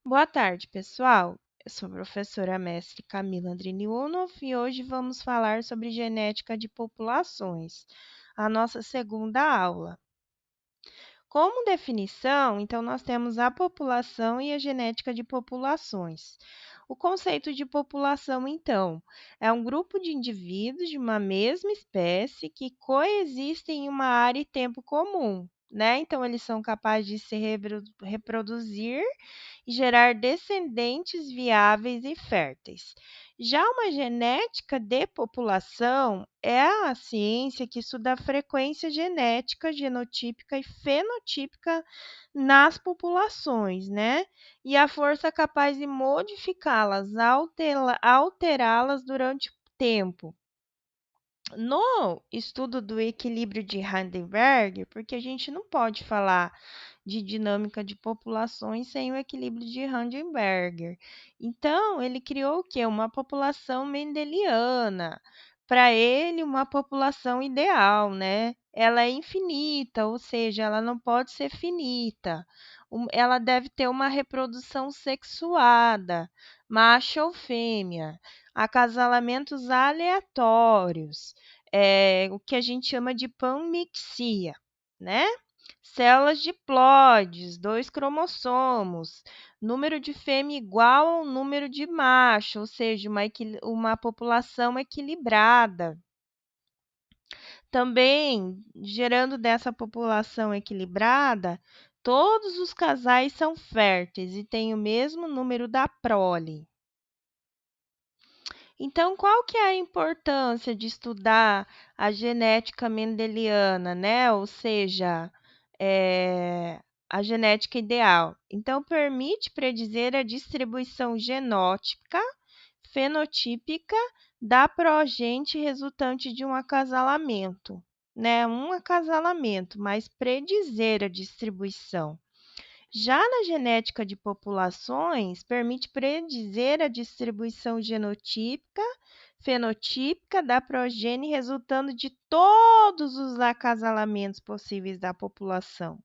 Boa tarde, pessoal. Eu sou a professora mestre Camila Andriniunov e hoje vamos falar sobre genética de populações, a nossa segunda aula. Como definição, então, nós temos a população e a genética de populações. O conceito de população, então, é um grupo de indivíduos de uma mesma espécie que coexistem em uma área e tempo comum, né? Então, eles são capazes de se reproduzir e gerar descendentes viáveis e férteis. Já uma genética de população é a ciência que estuda a frequência genética, genotípica e fenotípica nas populações, né? E a força capaz de modificá-las, alterá-las durante o tempo. No estudo do equilíbrio de Heisenberg, porque a gente não pode falar de dinâmica de populações sem o equilíbrio de Heisenberg. Então, ele criou o quê? Uma população mendeliana. Para ele, uma população ideal, né? Ela é infinita, ou seja, ela não pode ser finita. Ela deve ter uma reprodução sexuada, macho ou fêmea, acasalamentos aleatórios, o que a gente chama de panmixia, né? Células diploides, 2 cromossomos, número de fêmea igual ao número de macho, ou seja, uma população equilibrada. Também, gerando dessa população equilibrada, todos os casais são férteis e têm o mesmo número da prole. Então, qual que é a importância de estudar a genética mendeliana, né? Ou seja, a genética ideal. Então, permite predizer a distribuição genótica, fenotípica da progenie resultante de um acasalamento, né? Um acasalamento, mas predizer a distribuição. Já na genética de populações, permite predizer a distribuição genotípica, fenotípica da progenie resultando de todos os acasalamentos possíveis da população,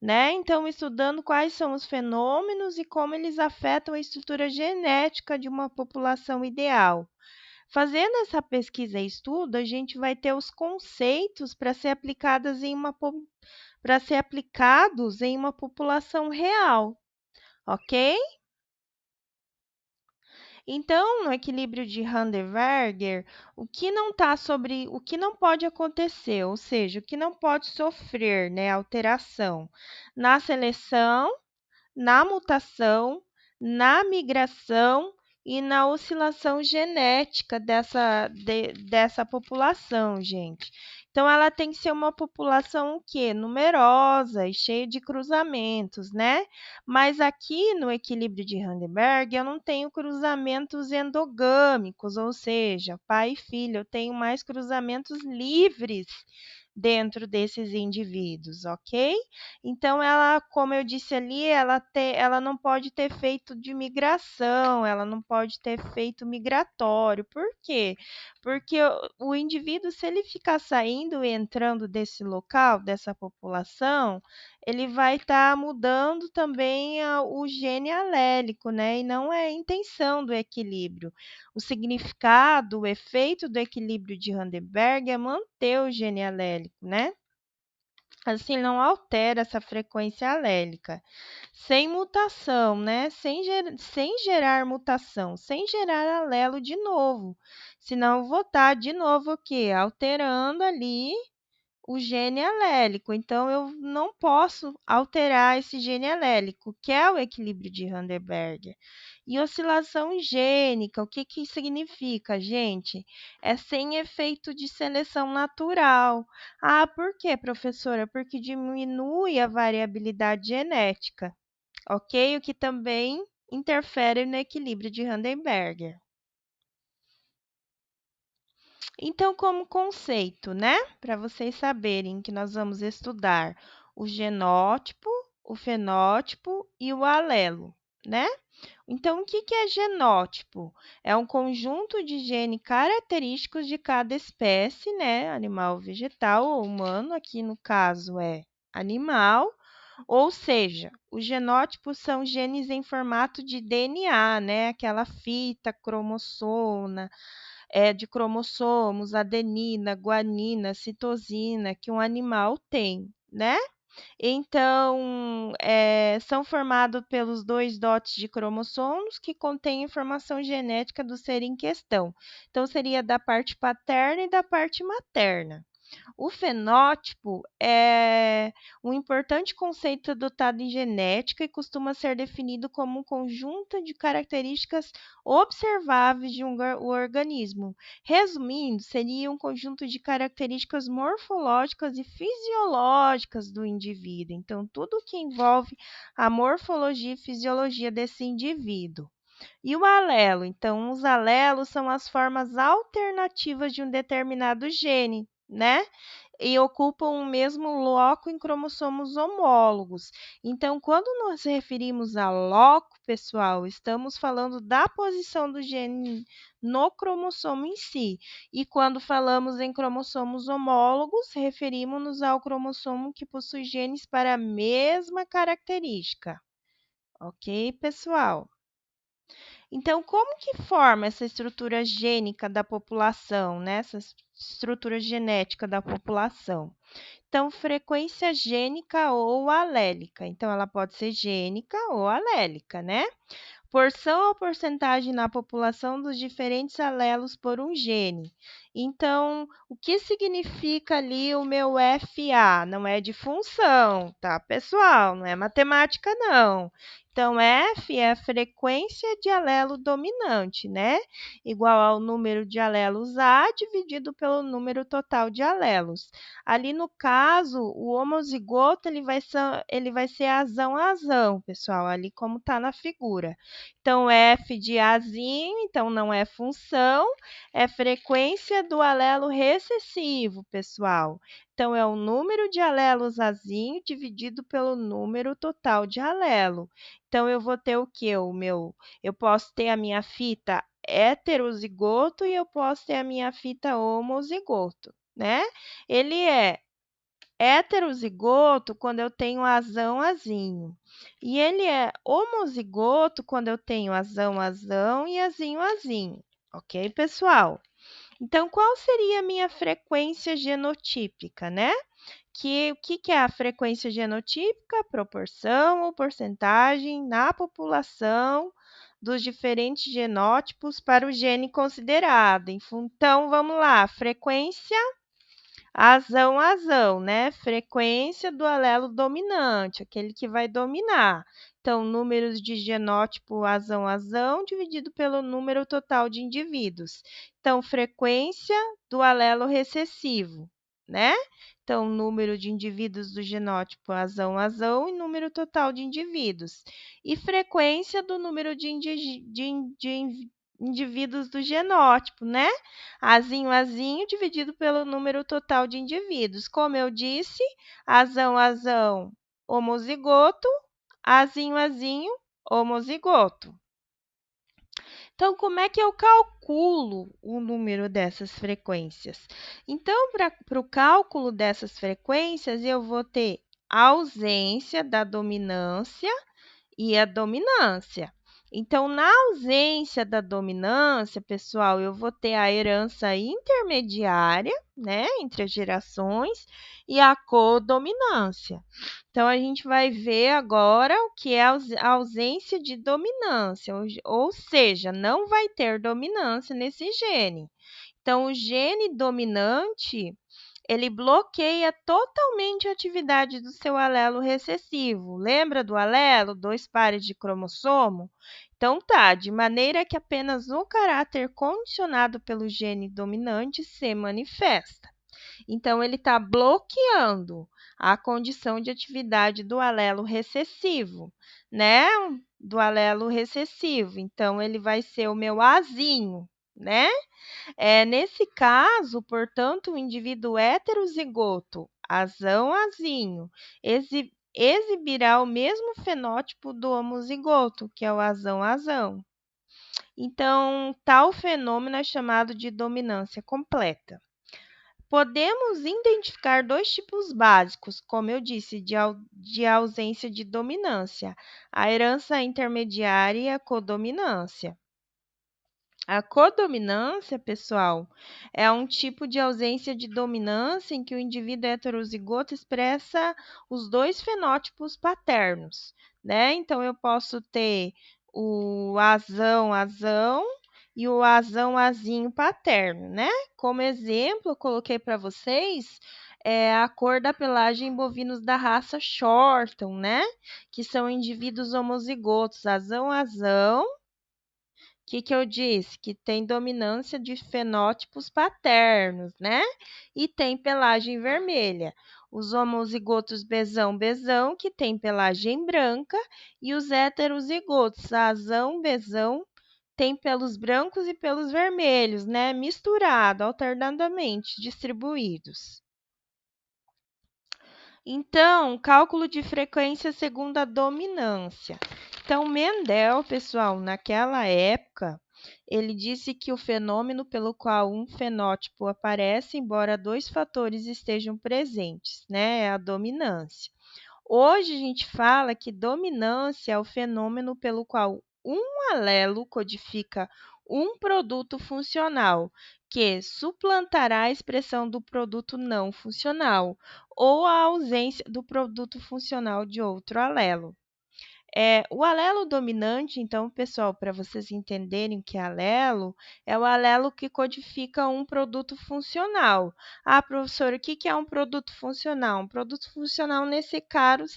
né? Então, estudando quais são os fenômenos e como eles afetam a estrutura genética de uma população ideal. Fazendo essa pesquisa e estudo, a gente vai ter os conceitos para ser aplicados em uma população real, ok? Então, no equilíbrio de Handenberger, o que não pode acontecer, ou seja, o que não pode sofrer, né, alteração na seleção, na mutação, na migração e na oscilação genética dessa população, gente. Então, ela tem que ser uma população o quê? Numerosa e cheia de cruzamentos, né? Mas aqui no equilíbrio de Heisenberg, eu não tenho cruzamentos endogâmicos, ou seja, pai e filho, eu tenho mais cruzamentos livres dentro desses indivíduos, ok? Então, ela, como eu disse ali, ela não pode ter feito de migração, ela não pode ter feito migratório. Por quê? Porque o indivíduo, se ele ficar saindo e entrando desse local, dessa população, ele vai estar mudando também o gene alélico, né? E não é a intenção do equilíbrio. O significado, o efeito do equilíbrio de Heisenberg é manter o gene alélico, né? Assim, não altera essa frequência alélica. Sem mutação, né? Sem gerar mutação, sem gerar alelo de novo. Senão, eu vou estar de novo o quê? Alterando ali o gene alélico. Então, eu não posso alterar esse gene alélico, que é o equilíbrio de Heisenberg. E oscilação gênica, o que que significa, gente? É sem efeito de seleção natural. Ah, por quê, professora? Porque diminui a variabilidade genética, ok? O que também interfere no equilíbrio de Heisenberg. Então, como conceito, né? Para vocês saberem que nós vamos estudar o genótipo, o fenótipo e o alelo, né? Então, o que que é genótipo? É um conjunto de genes característicos de cada espécie, né? Animal, vegetal ou humano, aqui no caso é animal, Ou seja, os genótipos são genes em formato de DNA, né? Aquela fita cromossoma, de cromossomos, adenina, guanina, citosina, que um animal tem, né? Então, são formados pelos dois dotes de cromossomos que contêm informação genética do ser em questão. Então, seria da parte paterna e da parte materna. O fenótipo é um importante conceito adotado em genética e costuma ser definido como um conjunto de características observáveis de um organismo. Resumindo, seria um conjunto de características morfológicas e fisiológicas do indivíduo. Então, tudo que envolve a morfologia e fisiologia desse indivíduo. E o alelo? Então, os alelos são as formas alternativas de um determinado gene, né? E ocupam o mesmo loco em cromossomos homólogos. Então, quando nos referimos a loco, pessoal, estamos falando da posição do gene no cromossomo em si. E quando falamos em cromossomos homólogos, referimos-nos ao cromossomo que possui genes para a mesma característica. Ok, pessoal? Então, como que forma essa estrutura gênica da população, né? Essa estrutura genética da população? Então, frequência gênica ou alélica. Então, ela pode ser gênica ou alélica, né? Porção ou porcentagem na população dos diferentes alelos por um gene. Então, o que significa ali o meu FA? Não é de função, tá, pessoal? Não é matemática, não. Então, F é a frequência de alelo dominante, né? Igual ao número de alelos A dividido pelo número total de alelos. Ali, no caso, o homozigoto ele vai ser azão, pessoal, ali como está na figura. Então, F de Azinho, então não é função, é frequência do alelo recessivo, pessoal. Então, é o número de alelos Azinho dividido pelo número total de alelo. Então, eu vou ter o quê? Eu posso ter a minha fita heterozigoto e eu posso ter a minha fita homozigoto, né? Ele é heterozigoto quando eu tenho azão-azinho. E ele é homozigoto quando eu tenho azão-azão e azinho-azinho. Ok, pessoal? Então, qual seria a minha frequência genotípica, né? O que é a frequência genotípica? Proporção ou porcentagem na população dos diferentes genótipos para o gene considerado. Então, vamos lá. Frequência azão, né? Frequência do alelo dominante, aquele que vai dominar. Então, números de genótipo azão dividido pelo número total de indivíduos. Então, frequência do alelo recessivo, né? Então, número de indivíduos do genótipo azão e número total de indivíduos. E frequência do número de indivíduos do genótipo, né? Azinho dividido pelo número total de indivíduos. Como eu disse, azão, homozigoto, azinho, homozigoto. Então, como é que eu calculo o número dessas frequências? Então, para o cálculo dessas frequências, eu vou ter a ausência da dominância e a dominância. Então, na ausência da dominância, pessoal, eu vou ter a herança intermediária, né, entre as gerações, e a codominância. Então, a gente vai ver agora o que é a ausência de dominância, ou seja, não vai ter dominância nesse gene. Então, o gene dominante ele bloqueia totalmente a atividade do seu alelo recessivo. Lembra do alelo? Dois pares de cromossomo? Então tá, de maneira que apenas o caráter condicionado pelo gene dominante se manifesta. Então, ele está bloqueando a condição de atividade do alelo recessivo, né? Do alelo recessivo. Então, ele vai ser o meu azinho, né? Nesse caso, portanto, o indivíduo heterozigoto, azão-azinho, exibirá o mesmo fenótipo do homozigoto, que é o azão-azão. Então, tal fenômeno é chamado de dominância completa. Podemos identificar dois tipos básicos, como eu disse, de ausência de dominância: a herança intermediária e a codominância. A codominância, pessoal, é um tipo de ausência de dominância em que o indivíduo heterozigoto expressa os dois fenótipos paternos, né? Então, eu posso ter o azão e o azinho paterno, né? Como exemplo, eu coloquei para vocês a cor da pelagem em bovinos da raça Shorton, né? Que são indivíduos homozigotos, azão, que eu disse? Que tem dominância de fenótipos paternos, né? E tem pelagem vermelha. Os homozigotos bezão, que tem pelagem branca, e os heterozigotos bezão, tem pelos brancos e pelos vermelhos, né? Misturado, alternadamente distribuídos. Então, cálculo de frequência segundo a dominância. Então, Mendel, pessoal, naquela época, ele disse que o fenômeno pelo qual um fenótipo aparece, embora dois fatores estejam presentes, né, é a dominância. Hoje a gente fala que dominância é o fenômeno pelo qual um alelo codifica um produto funcional, que suplantará a expressão do produto não funcional, ou a ausência do produto funcional de outro alelo. O alelo dominante, então, pessoal, para vocês entenderem o que é o alelo que codifica um produto funcional. Ah, professor, o que é um produto funcional? Um produto funcional, nesse caso,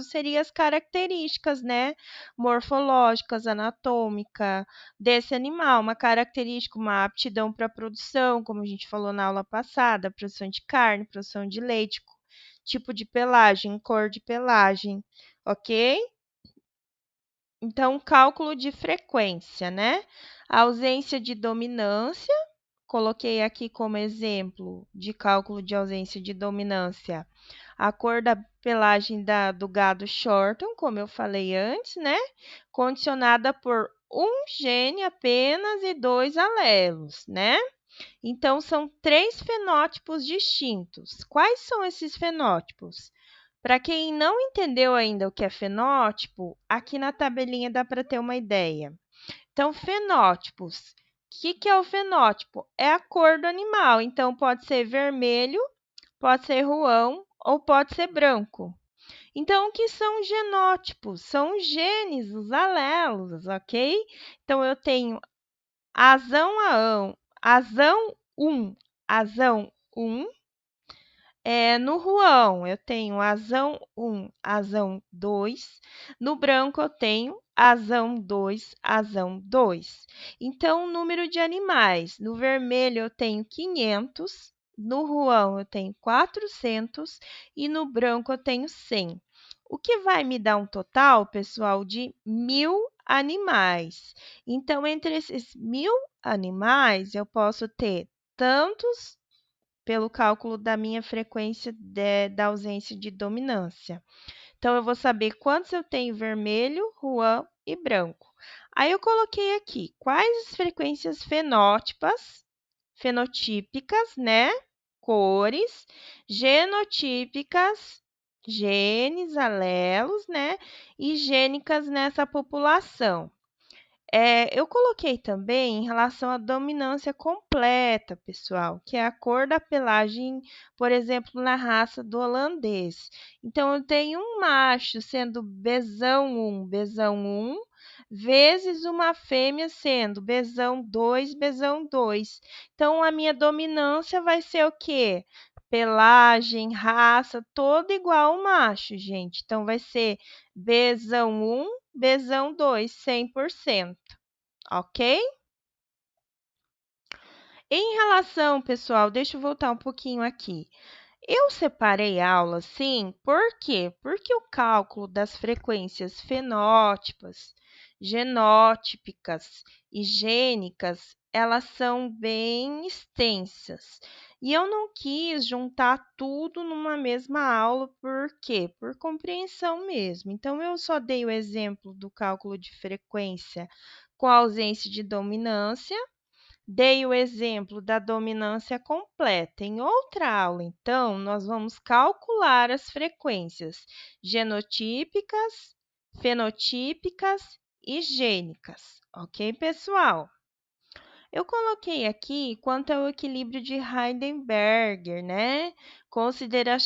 seria as características, né? Morfológicas, anatômica desse animal. Uma característica, uma aptidão para produção, como a gente falou na aula passada, produção de carne, produção de leite, tipo de pelagem, cor de pelagem, ok? Então, cálculo de frequência, né? A ausência de dominância, coloquei aqui como exemplo de cálculo de ausência de dominância a cor da pelagem do gado Shorton, como eu falei antes, né? Condicionada por um gene apenas e dois alelos, né? Então, são três fenótipos distintos. Quais são esses fenótipos? Para quem não entendeu ainda o que é fenótipo, aqui na tabelinha dá para ter uma ideia. Então, fenótipos. O que é o fenótipo? É a cor do animal. Então, pode ser vermelho, pode ser ruão ou pode ser branco. Então, o que são genótipos? São os genes, os alelos, ok? Então, eu tenho azão 1, no ruão, eu tenho azão 1, azão 2. No branco, eu tenho azão 2, azão 2. Então, o número de animais. No vermelho, eu tenho 500. No ruão, eu tenho 400. E no branco, eu tenho 100. O que vai me dar um total, pessoal, de 1.000 animais. Então, entre esses 1.000 animais, eu posso ter tantos pelo cálculo da minha frequência da ausência de dominância. Então, eu vou saber quantos eu tenho vermelho, ruão e branco. Aí, eu coloquei aqui quais as frequências fenotípicas, né? Cores, genotípicas, genes, alelos, né? E gênicas nessa população. Eu coloquei também em relação à dominância completa, pessoal, que é a cor da pelagem, por exemplo, na raça do holandês. Então, eu tenho um macho sendo bezão 1, vezes uma fêmea sendo bezão 2. Então, a minha dominância vai ser o quê? Pelagem, raça, toda igual ao macho, gente. Então, vai ser bezão 1, bezão 2, 100%. Ok? Em relação, pessoal, deixa eu voltar um pouquinho aqui. Eu separei a aula assim, por quê? Porque o cálculo das frequências fenótipas, genótipicas e gênicas, elas são bem extensas. E eu não quis juntar tudo numa mesma aula, por quê? Por compreensão mesmo. Então, eu só dei o exemplo do cálculo de frequência com ausência de dominância, Dei o exemplo da dominância completa. Em outra aula, então, nós vamos calcular as frequências genotípicas, fenotípicas e gênicas, ok, pessoal? Eu coloquei aqui quanto ao equilíbrio de Heisenberg, né? Considerando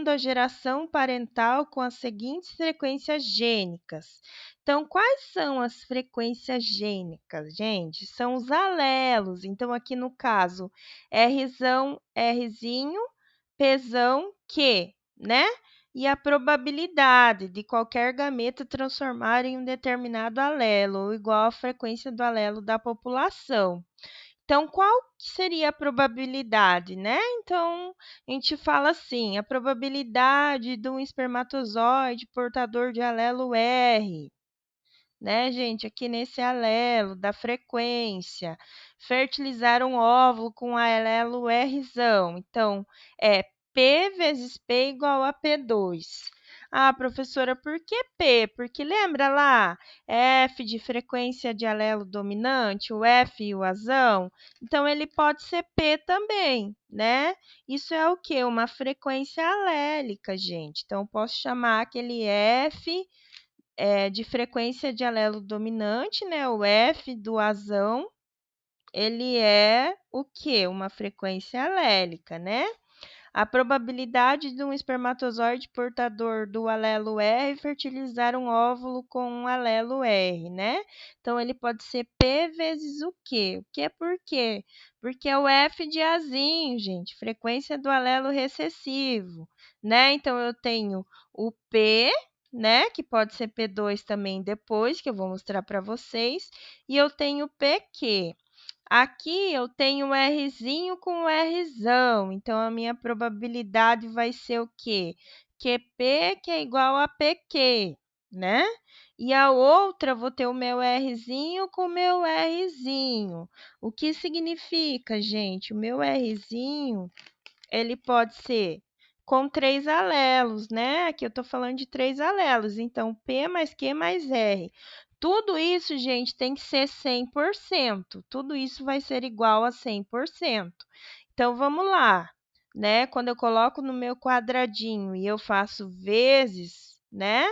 a geração parental com as seguintes frequências gênicas. Então, quais são as frequências gênicas, gente? São os alelos. Então, aqui no caso, Rzão, Rzinho, Pzão, Q, né? E a probabilidade de qualquer gameta transformar em um determinado alelo, ou igual à frequência do alelo da população. Então, qual que seria a probabilidade, né? Então, a gente fala assim, a probabilidade de um espermatozoide portador de alelo R, né, gente? Aqui nesse alelo da frequência, fertilizar um óvulo com alelo Rzão. Então, é P vezes P igual a P2. Ah, professora, por que P? Porque lembra lá, F de frequência de alelo dominante, o F e o azão? Então, ele pode ser P também, né? Isso é o quê? Uma frequência alélica, gente. Então, posso chamar aquele F de frequência de alelo dominante, né? O F do azão, ele é o quê? Uma frequência alélica, né? A probabilidade de um espermatozoide portador do alelo R fertilizar um óvulo com um alelo R, né? Então, ele pode ser P vezes o quê? O que é por quê? Porque é o F de azinho, gente, frequência do alelo recessivo, né? Então, eu tenho o P, né? Que pode ser P2 também depois, que eu vou mostrar para vocês. E eu tenho PQ. Aqui eu tenho o Rzinho com o Rzão, então a minha probabilidade vai ser o quê? QP, que é igual a PQ, né? E a outra, vou ter o meu Rzinho com o meu Rzinho. O que significa, gente? O meu Rzinho, ele pode ser com 3 alelos, né? Aqui eu estou falando de 3 alelos, então P mais Q mais R. Tudo isso, gente, tem que ser 100%. Tudo isso vai ser igual a 100%. Então, vamos lá, né? Quando eu coloco no meu quadradinho e eu faço vezes, né?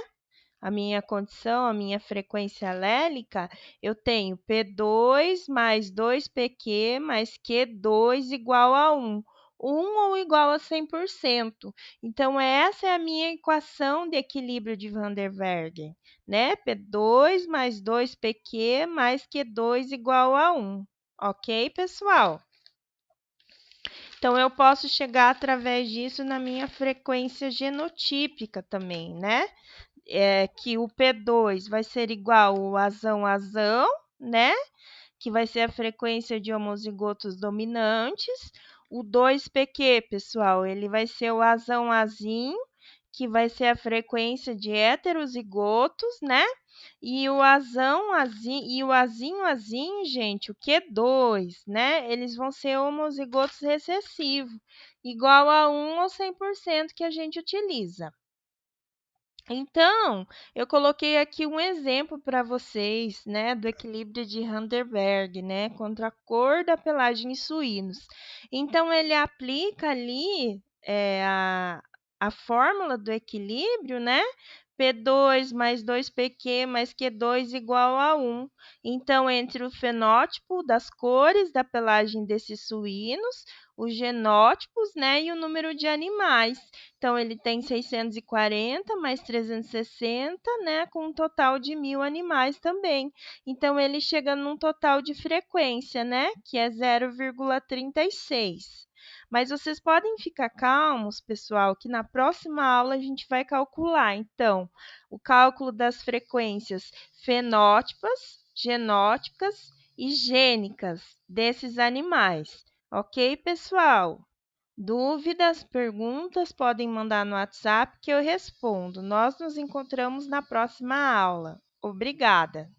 A minha condição, a minha frequência alélica, eu tenho P2 mais 2PQ mais Q2 igual a 1. 1 ou igual a 100%. Então, essa é a minha equação de equilíbrio de Van der Waals, né? P2 mais 2PQ mais Q2 igual a 1. Ok, pessoal? Então, eu posso chegar através disso na minha frequência genotípica também, né? Que o P2 vai ser igual ao azão-azão, né? Que vai ser a frequência de homozigotos dominantes. O 2PQ, pessoal, ele vai ser o azão-azinho, que vai ser a frequência de heterozigotos, né? E o azão-azinho e o azinho-azinho, gente, o Q2, né? Eles vão ser homozigotos recessivos, igual a 1 ou 100% que a gente utiliza. Então, eu coloquei aqui um exemplo para vocês, né, do equilíbrio de Heisenberg, né, contra a cor da pelagem em suínos. Então, ele aplica ali a fórmula do equilíbrio, né? P2 mais 2PQ mais Q2 igual a 1. Então, entre o fenótipo das cores da pelagem desses suínos, os genótipos, né, e o número de animais. Então, ele tem 640 mais 360, né, com um total de 1.000 animais também. Então, ele chega num total de frequência, né, que é 0,36. Mas vocês podem ficar calmos, pessoal, que na próxima aula a gente vai calcular, então, o cálculo das frequências fenótipas, genóticas e gênicas desses animais. Ok, pessoal? Dúvidas, perguntas, podem mandar no WhatsApp que eu respondo. Nós nos encontramos na próxima aula. Obrigada!